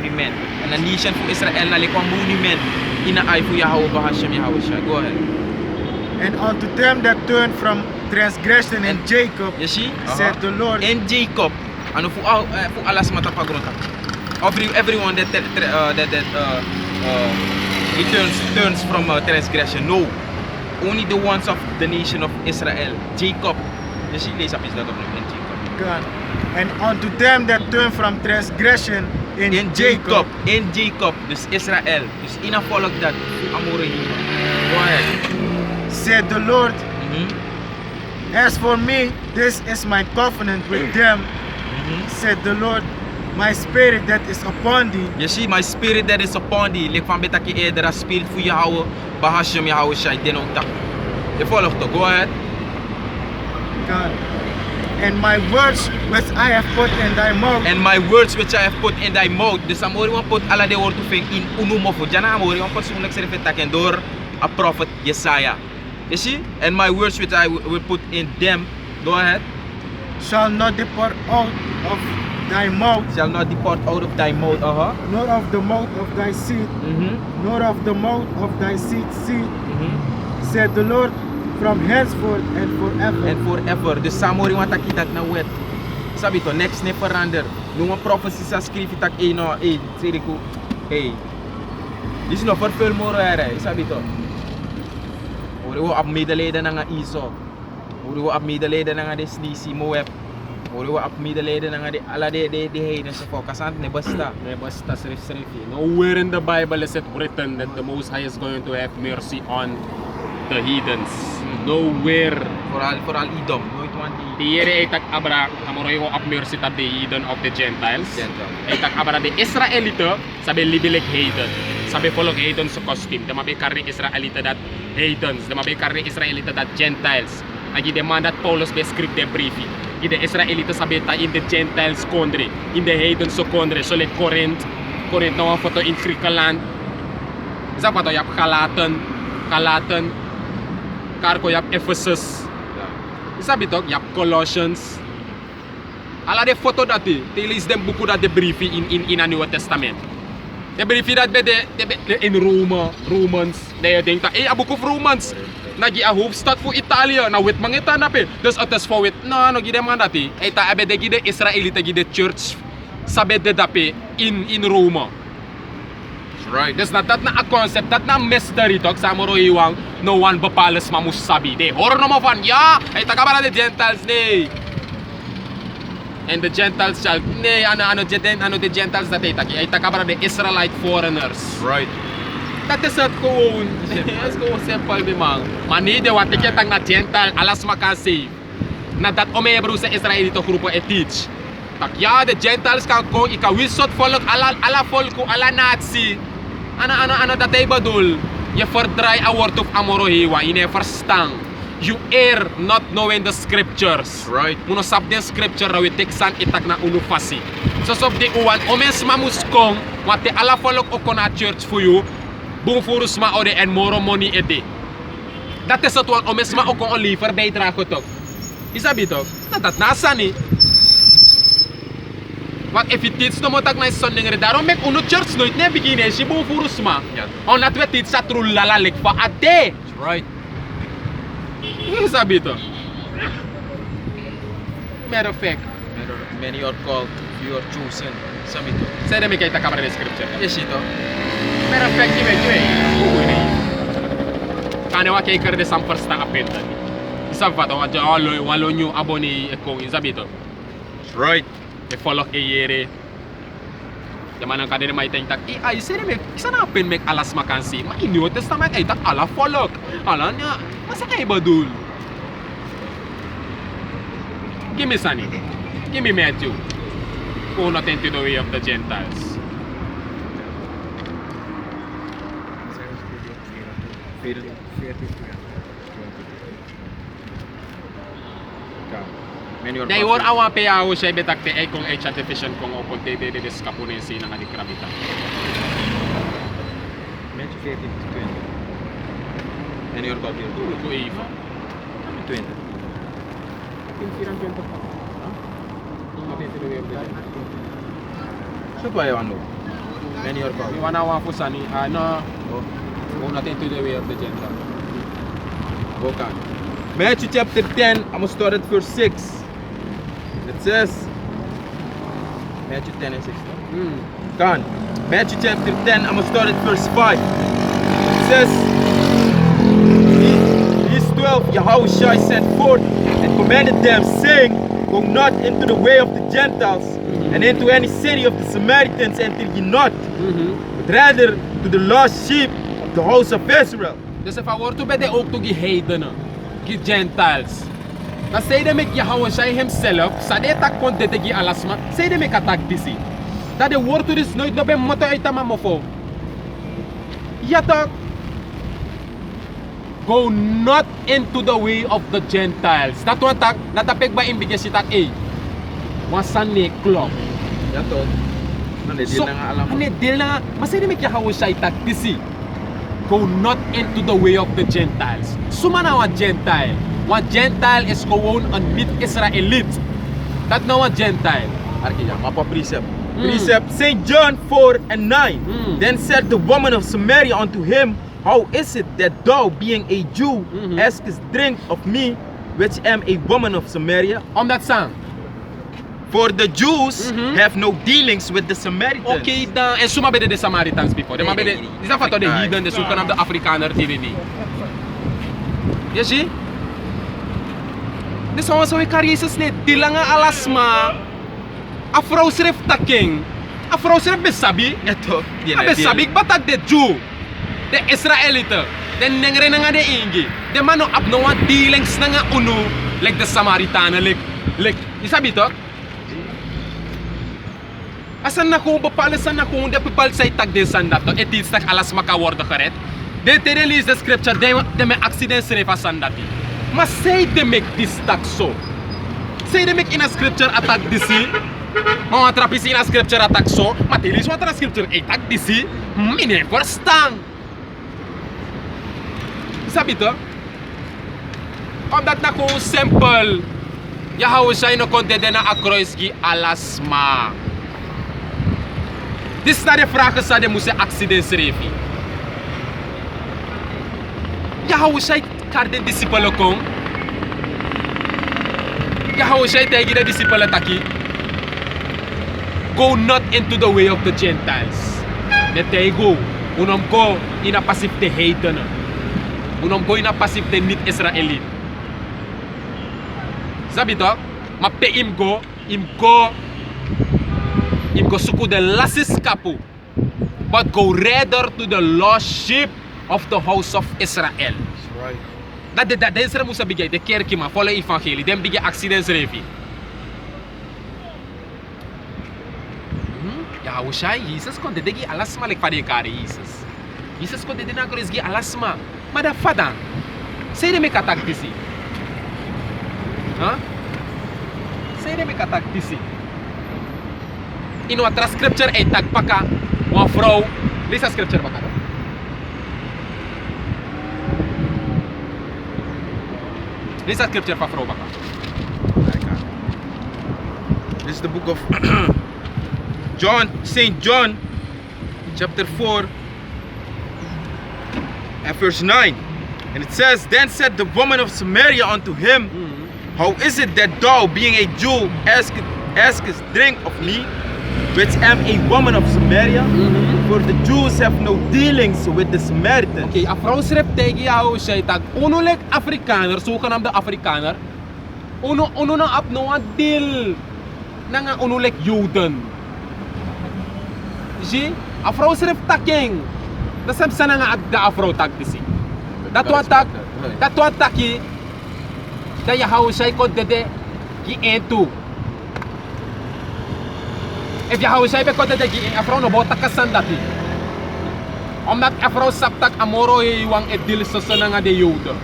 monument. En een nation voor Israël na een monument in een eye voor Yahweh Bahashem Yahweh Shai. Go ahead. And unto them that turn from transgression in Jacob, You see? said the Lord. In Jacob. And for alles matapagrota. Everyone that turns from transgression. No. Only the ones of the nation of Israel. Jacob. You see, lees up is dat op in Jacob. God. And unto them that turn from transgression in Jacob, In Jacob. Dus Israël. Dus in een volk dat Amorihim. Go ahead. said the Lord, as for me, this is my covenant with them, said the Lord, my spirit that is upon thee. You see, my spirit that is upon thee. Like van betaki eerder, spirit voor Yahweh, Bahashem Yahweh Shai, den ook tak. Je volgt toch, go ahead. God. And my words which I have put in thy mouth. And my words which I have put in thy mouth. Dus amori wan put alla de woord in unumofo. Jana amori wan persoonlijk servetaken door a prophet Jesaja. You see? And my words which I will put in them. Go ahead. Shall not depart out of thy mouth. Shall not depart out of thy mouth. Nor of the mouth of thy seed. Nor of the mouth of thy seed. Said the Lord, from henceforth and forever. And forever. Dus samori wan taki dat na wet. Sabi to, next ne verander. Nung een profetie sa skrif tak no, siriku. Hey. Dis no vervul moro ere. Sabi to. Uri wo ap medaleden na nga iso. Uri wo ap medaleden na nga des DC Moab. Uri wo ap medaleden na nga de ala de heiden sa focusant ne basta. Nowhere in the Bible is it written that the Most High is going to have mercy on the heathens. Nowhere. Vooral Edom. Nooit want die. Die Heere etak abra amoroy wo ap mercy tab the heathen of the Gentiles. Etak abra de Israelite sabi libilik heathen. Sabi volk heathen sa costume. Dama be karri Israelite dat heathens. Dama be karri Israelite dat Gentiles. Agi demand that Paulus be script de briefi. Ide Israelite sabi ta in the Gentiles country, in the heathen so country. So let Corinth nou een foto in Griekenland. Isa pa to yap Galaten. Karko yap Ephesus. Isa bitok yap Colossians. Ala de foto dati, telis dem buku dat de briefi in a Nieuwe Testament. De briefi dat be de in Romans. De denkt dat a book of Romans. Nagi a hoofdstad voor Italië, na wit mangita na pe. Dus het is voor wit, no gide man dati. Eta abe de gide Israelite gide church. Sabe de dape in Rome. Right. Dus dat na a concept, dat na mystery toch, samoro iwang, no one bepales ma musabi. De hoor no van, ja, ay takabara de Gentiles, nee. And the Gentiles shall, nee, ano de Gentiles dat ay takabara de Israelite foreigners. Right. Dat is het gewoon. Dat is gewoon simpel, man. Maar niet de wat ik het na Gentile, alles maar kan zien. Nadat omebroe se Israelite groepen et teach. Tak ja, de Gentiles kan komen, ik kan wisselt volk, alla volk, alla natie. Ano dat hij bedoel. Je verdraai a word of amorohiwa, je ne verstaan. You err not knowing the scriptures. Right. Muno sap den scripture we teksan itak na unufasi. So sop de uwan, omes mamus kong, wat de alla volk ook na church voor you. Boom furus ma ode en moro money ede. Dat is het wat omes ma ook een liever bijdrage toch. Isabi toch? Dat nasa ni. Want if it teach no mo tak na sonding daarom mek uno church nooit ne beginnen si boom furus ma. On dat we teach sa trulala lek fa ade. Right. Isabi toch? Matter of fact. Many are called, few are chosen. Sabi to. Saya dah mikir tak kabar di scripture. Yes, ito. Matter of fact, give ini. Kane wa kay kerde sam first ta apenta. Isa fa to wa lo new aboni e ko isabi to. Right. E follow e yere. Zaman ang kadene may tak ay sere mek isa na pen mek alas makansi. Ma in New Testament ay tak ala follow. Ala nya masa kay badul. Give me Sunny. Give me Matthew. Who not into the way of the Gentiles. Dai war awa pe awo siya betakte ay kung ay chat-efficient kung opon te de kapunin si nang adikrabita. Matthew 14 to 20. Many are called here. Ko Eva. 20. Pinsiran kwento pa. Ha? Not into the way of the Gentiles. So pa yawan mo. Many are called. You wanna want for Sunny? No. Go not into the way of the Gentile. Okay. Matthew chapter 10, I'm going to start at verse 6. It says, Matthew 10 and 6. No? Kan. Matthew chapter 10, I'm going to start at verse 5. It says, These 12 Yahushua sent forth and commanded them, saying, Go not into the way of the Gentiles, and into any city of the Samaritans enter ye not, but rather to the lost sheep of the house of Israel. Dus if I were to be the ook to die heidenen, die Gentiles. Dan zei de met Yahushua himself, sa de tak kon de gi alasma, zei de met attack disi. Dat de woord dus nooit no ben motto uit amamofo. Ja toch? Go not into the way of the Gentiles. Dat one tak, natapek ba imbigay si tak wasan ne klop. Ja toch? So, ane dil na, masay de met Yahushua tak disi. Go not into the way of the Gentiles. Sumana wa Gentile. Wa Gentile is gewoon een niet-Israëliet. Dat nou een Gentile. Arkija, mapa precept. Precept, St. John 4 and 9. Then said the woman of Samaria unto him, How is it that thou, being a Jew, askest drink of me, which am a woman of Samaria? Omdat sang. For the Jews have no dealings with the Samaritans. Okay, dan en suma bede de Samaritans before. De ma bede, is dat wat de heathen, de zoeken op de Afrikaner TV. Je zie? Dus ons zo ikar Jezus net dilanga alasma. Afro sref taking. Afro sref besabi. Ito, Besabi batak de Jew. De Israelite. De nengre nga de ingi. De mano abno wa dealings nga unu like the Samaritaner like isabi to? Asan na kung bapalasan na kung de pipal sa itag din sandat to, etis tak alas makawarda karet. De te release the scripture, de me accident srefa sandati. Mas say de make this tak so. Say de make in a scripture attack disi. Mga trapisi in a scripture attack so. Matilis watra scripture attack disi. Mine verstang. Sabi to? Omdat na kung simple. Yahushua no konde de na akrois gi alasma. Dit is naar de vraag sa de moest accident schrijven. Yahushua kar de discipelen kom. Yahushua tegen de discipelen taki. Go not into the way of the Gentiles. Net they go. Unom go in a passive de heidenen. Unom go in a passive de niet-Israëliet. Sabi to? Maar pe im go suku the lasis kapu, but go rather to the lost sheep of the house of Israel. That's right. Dat de Israël moest bigay, de kerk ma, volle evangelie, dem bigay accidents revi. Yahushua, Jesus kon de degi alasma lek fade kare Jesus. Jesus kon de na ko resgi alasma. Maar da fadan. Say de me katak disi. Huh? Say de me katak disi. In outra scripture ay tagpaka uma vrouw. Lees a scripture baka. Lees a scripture pa vrouw baka. This is the book of John, St. John, chapter 4 and verse 9. And it says, Then said the woman of Samaria unto him, How is it that thou, being a Jew, askest drink of me, which am a woman of Samaria? For the Jews have no dealings with the Samaritans. Okay, a vrouw schrijft tegen jou, zij tak, uno lek Afrikaner, zoeken naar de Afrikaner. Uno na ap no a deal. Na nga uno lek Joden. Zie? A vrouw schrijft taking. Dat is sana nga agda a vrouw tak disi. Dat wat taki. Dat je hou zij kon dede ki entu. If je hou zij be kon dede ki a vrouw no bota kasandati. Omdat a vrouw saptak amoro iwang edil sa sana nga de Joden.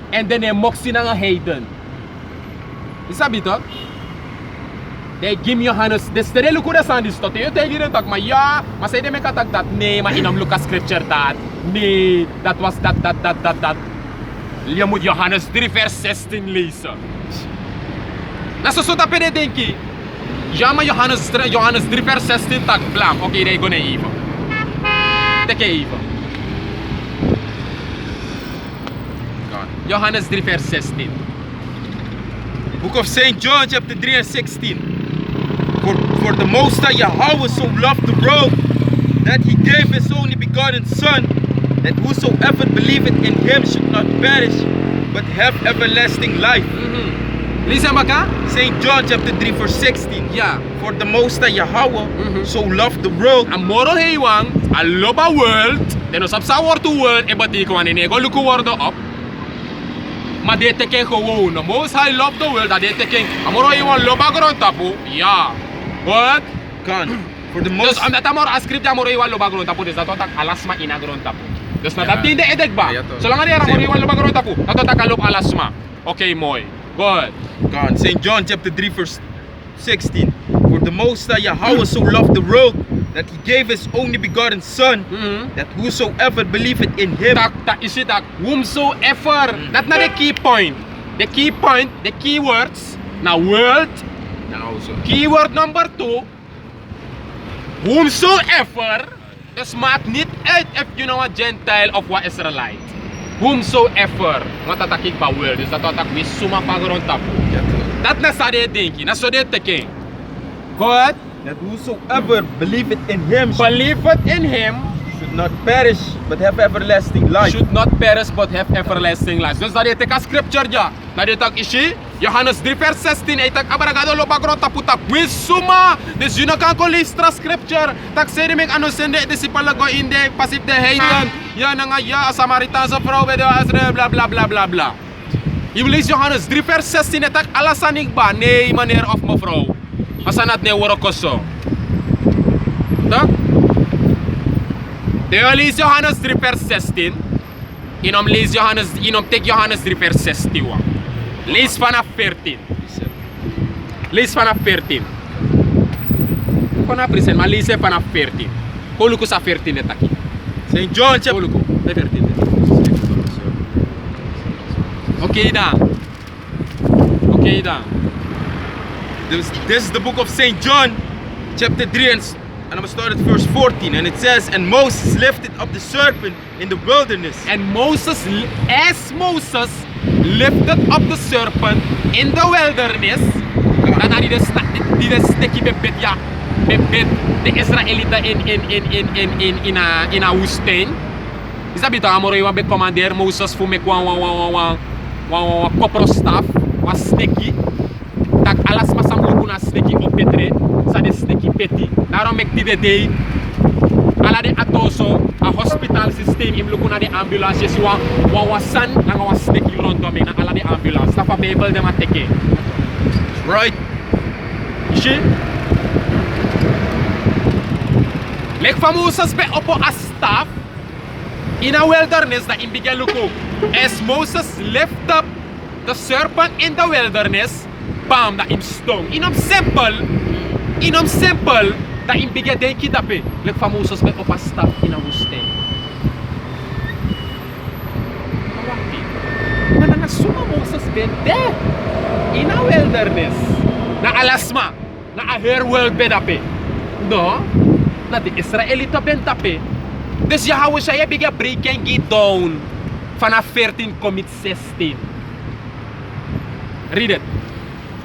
En dan e moksi na nga heiden. Isabi to? De Gim Johannes, de sterelu kuda sandis to. Te yote giren tak, maar ja, maar zij de me katak dat. Nee, maar inam Lucas scripture dat. Nee, dat was dat. Je moet Johannes 3 vers 16 lezen. Na so dat pede denki. Ja, maar Johannes 3 vers 16 tak blam. Oké, daar gaan we even. Take even. Johannes 3 vers 16. Book of St. John, chapter 3 and 16. For the Most High Yahweh so loved the world that he gave his only begotten Son, that whosoever believeth in him should not perish, but have everlasting life. Lisa maka? St. John chapter 3 verse 16. Ja. For the Most High Yahweh so loved the world. Amoro heiwang, aloba world. Dan os sa word to world, e bati ko ane nego luku word op. Maar dit teken gewoon, the Most High love the world, dat dit teken, amoro heiwang loba grond tapu. Ja. What? Kan. For the Dus most omdat amor ascript amoro heiwang loba grond tapu, dus dat tak alasma ina grond tapu. Dus na dat tinde edek ba? Ja, to. Zolang ada amoro heiwang loba grond tapu, dat tak alop alasma. Okay, mooi. Good. God. St. John chapter 3 verse 16. For the Most High Yahweh so loved the world that he gave his only begotten Son, that whosoever believeth in him. Tak isi tak whomsoever. That's not the key point. The key point, the key words, na world. Now so. Keyword number 2. Whomsoever. Dus maakt niet uit if you know a Gentile of what Israelite. Whomsoever. Want dat ik ba world. Dus dat wat ik suma pagron tapu. Dat na sa de dinki. Na so de teken. God. That whosoever believeth in him Believe it in him. should not perish but have everlasting life. Should not perish but have everlasting life. Dus dat is teka scripture ja. Na de tak ishi. Johannes 3 vers 16 ay tak abaragado lo pagron tapu tak wisuma. Dus you know kan ko listra scripture. Tak sede mek ano sende disciple go in de pasip de heiden. Ja na nga ja Samaritanse vrouw bij de Azre bla bla bla bla bla. Je leest Johannes 3 vers 16 en tak alasanik ba? Nee meneer of mevrouw. Asanat ne worokoso. Tak? Je leest Johannes 3 vers 16. Inom lees Johannes, inom tek Johannes 3 vers 16 wa. Lees vanaf 14. Lees vanaf 14. Kona present, maar lees vanaf 14. Koluku sa 14 net aki. St. John chapter Koluku, 14. Okay dan. Okay dan. This is the book of St. John, chapter 3, and I'm going to start at verse 14. And it says, And Moses lifted up the serpent in the wilderness. And Moses, as Moses lifted up the serpent in the wilderness, dan had hij de stekkie bebed, ja, bebed de Israëlieten in a woestijn. Is dat beter, amore, wat becommander Moses voor me kwam koprostaf, was stekkie. Tak alas masam lukuna stekkie op petre, sa de stekkie peti. Daarom mek die de day. Ala de atoso a hospital system im lukuna de ambulance si wa san nga wa steki londo me na ala de ambulance ta fa bebel de mateke Right? ishi lek famosas be opo a staff in a wilderness da in bigeluko as Moses lift up the serpent in the wilderness bam da im stung inom simple da in bigay denki dape lek famosas be opa staff in a woestijn. Maar na suma Moses be there in a wilderness na alasma na a her world be dape. No, na de Israelita ben dape. Dus Yahweh siya bigay break and get down vanaf 14 commit 16. Read it.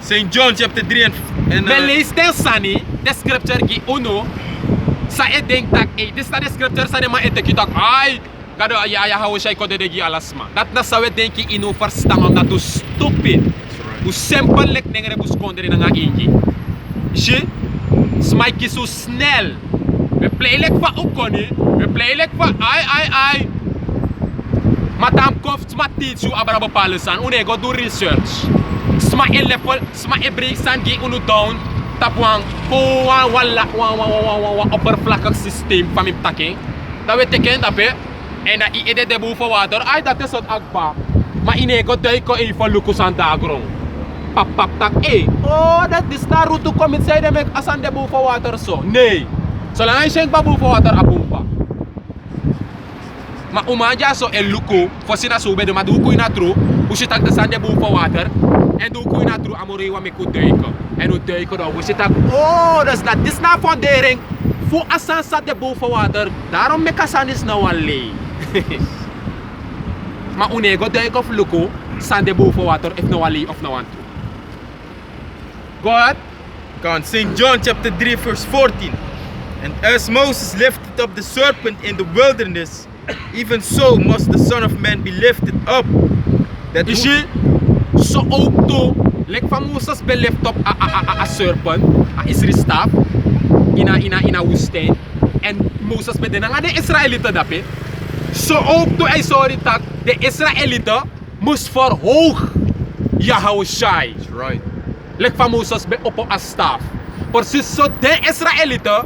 St. John chapter 3 and Lees den sani, de scripture gi uno, sa e denk tak e, dis na de scripture sa de ma ete ki tak, ay, gado ya Yahweh siya ko de gi alasma. Dat na sa we denki ino verstangam na to stupid. U simple lek nengere bus kondre na nga ingi. Ishi, smike ki so snel. We play lek va ukoni, we play lek va ay. Matam koft ma teach you abra bepalen san, une go do research. Sma e level, sma e break san gi unu down, tapwang po wala oppervlakkig systeem van mijn taking. Dat we teken dape, en dat i ede de boven water, ay dat is wat akba. Maar inego duiko even lukus aan dagron. Pap tak, oh dat is daar route komt zei de mek asan de boven water so. Nee, zolang hij schenkt boven water abumpa. Maar umanja so el luko, fosina so be de maduko ina tru, usitak de sande boven water. En doe ko na tru amore wa me ko duiko. En we duiken op. We zitten, oh, dus dat is na fundering. Voor Assan staat de boven water. Daarom met Assan is nou alleen. Maar unego duiken of luko, staan de boven water of nou alleen of nou aan toe. God, God, St. John chapter 3 verse 14. And as Moses lifted up the serpent in the wilderness, even so must the Son of Man be lifted up. That Is je zo ook toe, like van Moses be lift up a serpent, a Israël staf, in a woestijn. En Moses be denang de Israëlieten dape. Zo ook toe, sorry tak, de Israëlieten moest verhoog Yahushai. That's right. Like van Moses be op a staf. Precies zo de Israëlieten,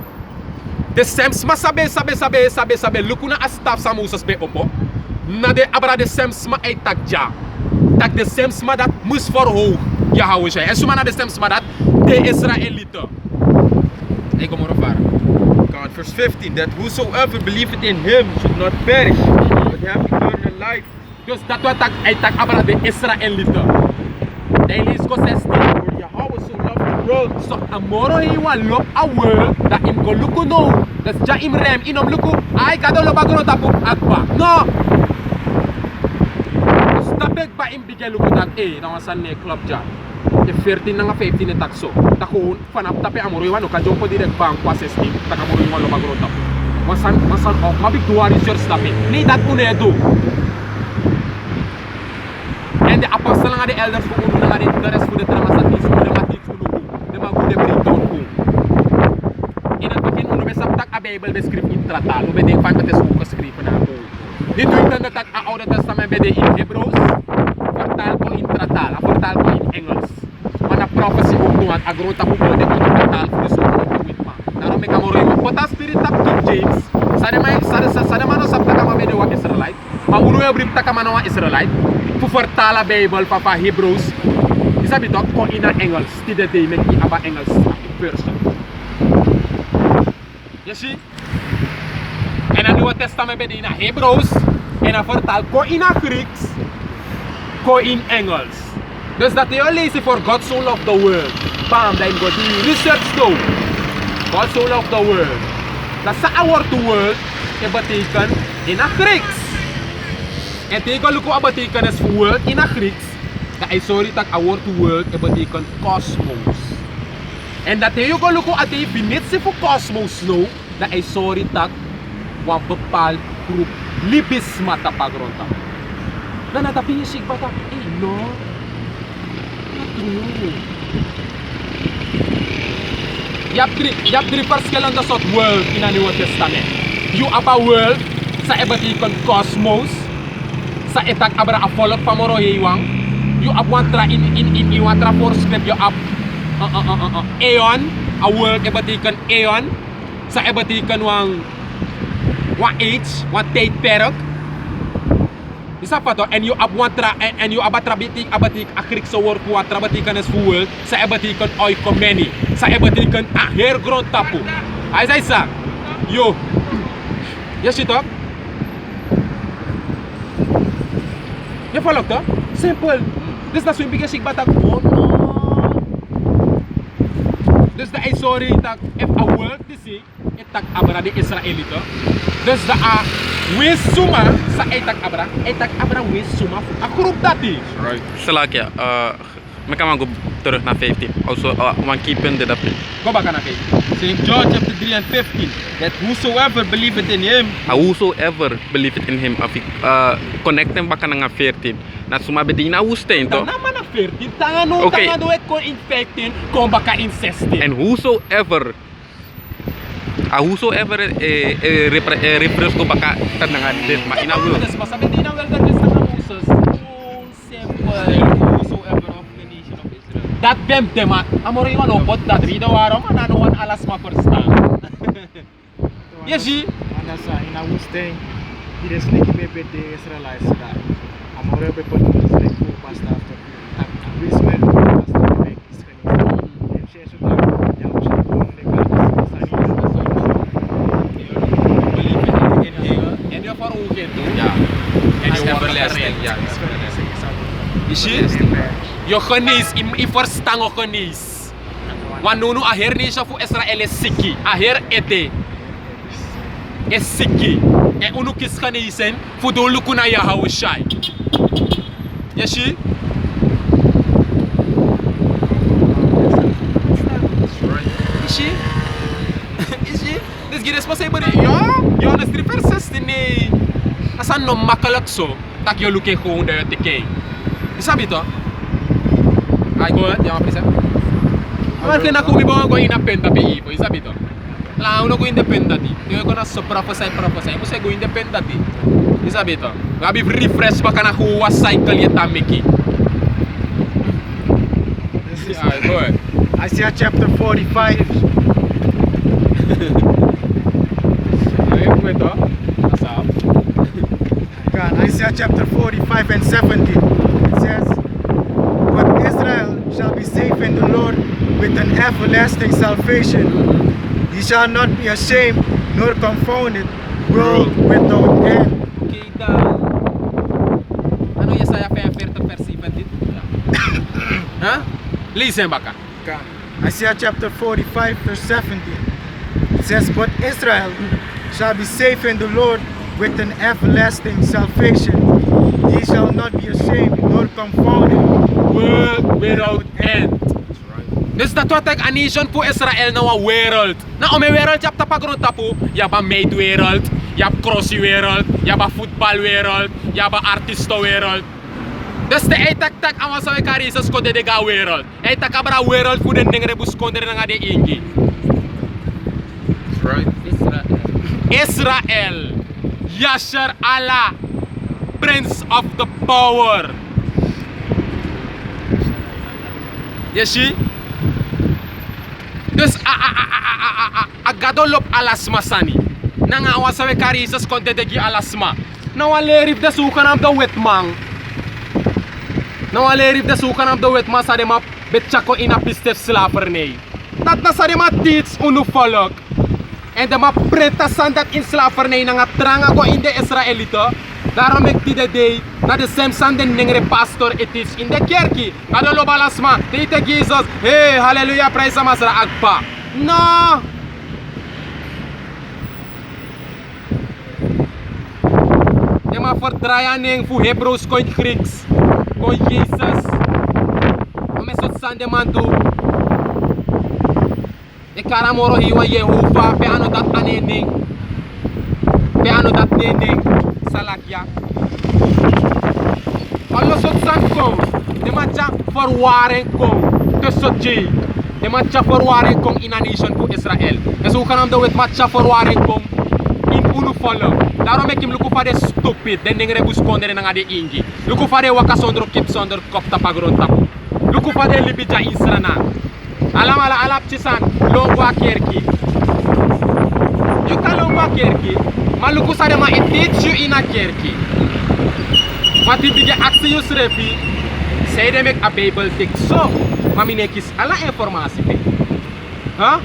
de sems ma sabe, lukuna a staf sa Moses be op. Na de abra de sems ma ay takja. Dat de semsma dat moest verhoog Yahushai. En zomaar naar de semsma dat de Israëlieten. Ik kom erop varen. God, verse 15. That whosoever believeth in him should not perish, but have eternal life. Dus dat wat hij tak abra de Israëlieten. Hij leest ko 16. For Yahweh so loved the world. So amoro he wan lop a world dat im go luku no. Dus ja im rem inom luku. Ay kado lo bagono tapu akba. No. Tapek ba im bigay luku tak dan was een club ja. De 14 na 15 tak so. Tak gewoon vanaf tape amoro he wan no ka jompo direct bang kwa 16. Tak amoro he wan lo bagono tapu. Masan ok mabik duwa research tape. Nee dat une do. En de apostelen en de elders voor ons naar de rest voor de dramatisme, voor de matiek voor de mag de breakdown voor. In het begin we besap tak a Bijbel beschreven in trataal, we denken van het is ook geschreven naar boven. Dit doet dan dat a Oude Testament bij de in Hebreeuws, vertaal ko in trataal, vertaal ko in Engels. Maar na prophecy ook doen, a groot tapu de in trataal voor de soort van wit man. Daarom ik amoro in pota spirit tap King James. Sade mano sap takama bij de wa Israelite, maar uno we brim takama na wa Israelite. Voor vertalen Bijbel papa Hebrews. Is dat toch kon in Engels? Dit de met die aba Engels version. Je ziet? En dan Nieuwe Testament bij in Hebrews en dan vertaal kon in Grieks, kon in Engels. Dus dat je leest voor God so loved the world. Bam, dan go die research do. God so loved the world. Dat sa woord the world, het betekent in Grieks. En tegen luku a betekenis voor world in a Grieks, dat is sorry dat a woord world het betekent cosmos. En dat je go luku a definitie voor cosmos nou, dat is sorry dat een bepaald groep libisma tapagronta. Dan dat je zich bata, no, not true. Je hebt drie verschillende soort world in het Nieuwe Testament. Je hebt een world, dat betekent cosmos. Sa etak abra a volk van moro hewang. You up one tra in you one tra voorschrift you up eon a world e betekent eon. Sa e betekent wang age, wat tijdperk. Is dat wat? En you up one tra en you abatra betek a Griekse woord wat tra betekenis voor world. Sa e betekent oikomeni. Sa e betekent a heel groot tapu. Hij zei sa. Yo. Je ziet toch? Je volgt toch? Simpel. Dus dat is een beetje batak. Oh no. Dus dat is sorry dat if a world te zien, het tak abra de Israëlieten. Dus dat a wees suma sa etak abra wees suma. A groep dat is. Right. Selakia, mereka mau terus na 15. Also, one keeping the dapat. Go back na 15. St. John chapter 3 and 15. That whosoever believeth in him, Whosoever believeth in him, connect them baka na 14. Na suma bedina woestijn to. Dan naman na 14. Tangano, Okay. tangano ek ko in 15, kung baka in 16. And whosoever refresh ko baka tanangan din maina will. Masabi din ang wilderness ng Moses. Oh, simple. whosoever of the nation of Israel. Dat bem tema. Amore yung anopot dat rido waro mananuan alas ma firstang. Yeshi. Nasa ina woestijn, die de sneaky baby de Israëli's daar. Amore pe put the snake for pasta after. Wismen pasta make is genis. En she should have ja she kon de kaas sani. Believe in him. En yo for ugen to. Ja. En It's yo everlasting. Ja. Yeshi. Yo genis i firstang o genis. wan nunu a her nation fu Israel is sikki a her ete is sikki e unu kiskani isen fu do lukuna Yahweh Shai. Yeshi Ishi Ishi This is responsible. Ja, de stripper 16 nee. Asan no makkelijk zo. Tak je lukken gewoon de kei. Isabi to? Ay go, ja ma presa. Maar kena ko mi go independent pe ipo, isabi to? La uno go independent. Yo ko na so prophesy. Mo se go independent. Isabi to? Gabi refresh pa kana ko wa cycle yeta meki. Ay go. Isaiah chapter 45. Isaiah chapter 45 and 17. It says, but Israel shall be safe in the Lord with an everlasting salvation. He shall not be ashamed nor confounded, world without end. Okay, dan. Ano Yesaya 45 vers 17? Huh? Listen baka. Isaiah chapter 45 verse 17. It says, but Israel shall be safe in the Lord with an everlasting salvation. He shall not be ashamed nor confounded, World without end. Dus dat wat ik een nation voor Israël nou een wereld. Nou om een wereld je hebt tapagron tapu. Je hebt een meidwereld, je hebt crosswereld, je hebt een voetbalwereld, je hebt een artiestenwereld. Dus de eitak aan wat we kari is skode de ga wereld. Eitak abra wereld voor de dingen rebus konde na de ingi. Right. Israel. Yasher Allah, Prince of the Power. Yeshi? Dus agadolop alasma sani. Nanga awasawe karisas konte degi alasma. Nou alerif de sukan de wetman. Nou alerif de sukan de wetman sa de ma betchako ina pistef slavernij. Dat na sa de ma teach unu volk. En de ma pretasan dat in slavernij nga tranga ko in de Israelite. Daarom ik die de day na de semsan den nengre pastor it is in de kerkie. Kado lo balasma, te Jesus. Hey, hallelujah, praise masra agpa. No. De ma verdraaien ning fu Hebrews koin Grieks. Koin Jesus. Ome sot sande mantu. De karamoro hiwa Yehova pe ano dat anening. Pe ano dat nening. Salakya. Allo sot san ko. De matcha verwaring ko. Tusotji. De matcha verwaring ko in a nation voor Israël. En zo kan hem de wet matcha verwaring ko in unu follow. Daarom ik hem luku fa de stupid. Den ding rebus kondere nga de ingi. Luku fa de waka sondro kip sonder kop tapagron tapu. Luku fa de libija israna. Alam ala alap chisan longwa kerki. You can longwa kerki. Maluku sare ma it teach you in a kerki. Mati bige aksi you srefi. Say de mek a Bible tik so. Mami nekis ala informasi pe. Huh?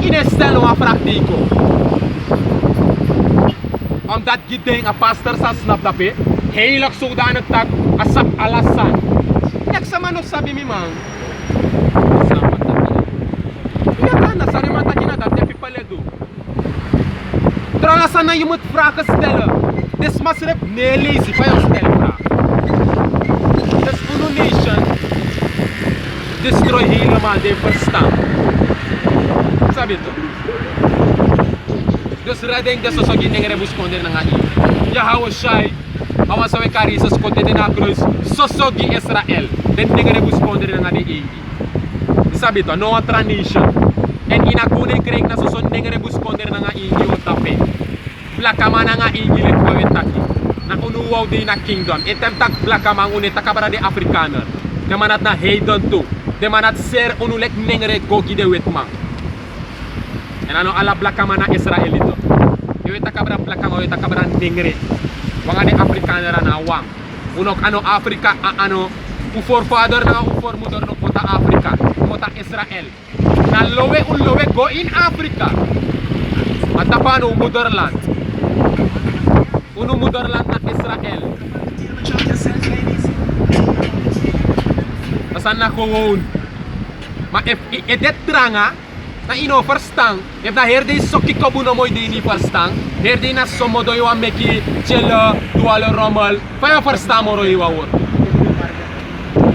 In stel wa praktiko. Omdat gideng a pastor sa snap dape. Heilig zodanig tak asap alasan. Yak sa mano sabi mi mang. Sare mata kina dat tepi paledu. Terlalu sana je moet vragen stellen. Dit mas rep nee lazy van jou stellen vragen. Dus unu nation destroy helemaal de verstand. Sabi to. Dus redding de sosogi neng rebus konder na ngai. Yahweh Shai awas we karisas kote de na cruz sosogi Israel. Den neng rebus konder na ngai. Sabi to no otra nation. En ina koninkrijk na susun neng rebus konder na nga ingi o tape. Blakama na nga ingi lip kawit taki. Na unuwaw di na kingdom. Item tak blakama ang unit takabara de Afrikaner. Demanat na heidon to. Demanat ser unulek neng re gogi de wetmang. En ano ala blakama na Israelito. Iwe takabara blakama iwe takabara neng re. Wanga de Afrikaner na wang. Unok ano Afrika ano ufor father na ufor mother no kota Afrika. Kota Israel. Na lowe go in Africa. Matapano motherland. Uno motherland na Israel. Asan na ko woon? Maar if dit tranga, na ino verstaan. If da herde sokki kobu no mooi die niet verstaan. Herde na somo do yo meki chelo duale rommel. Fa yo verstaan moro iwa wor.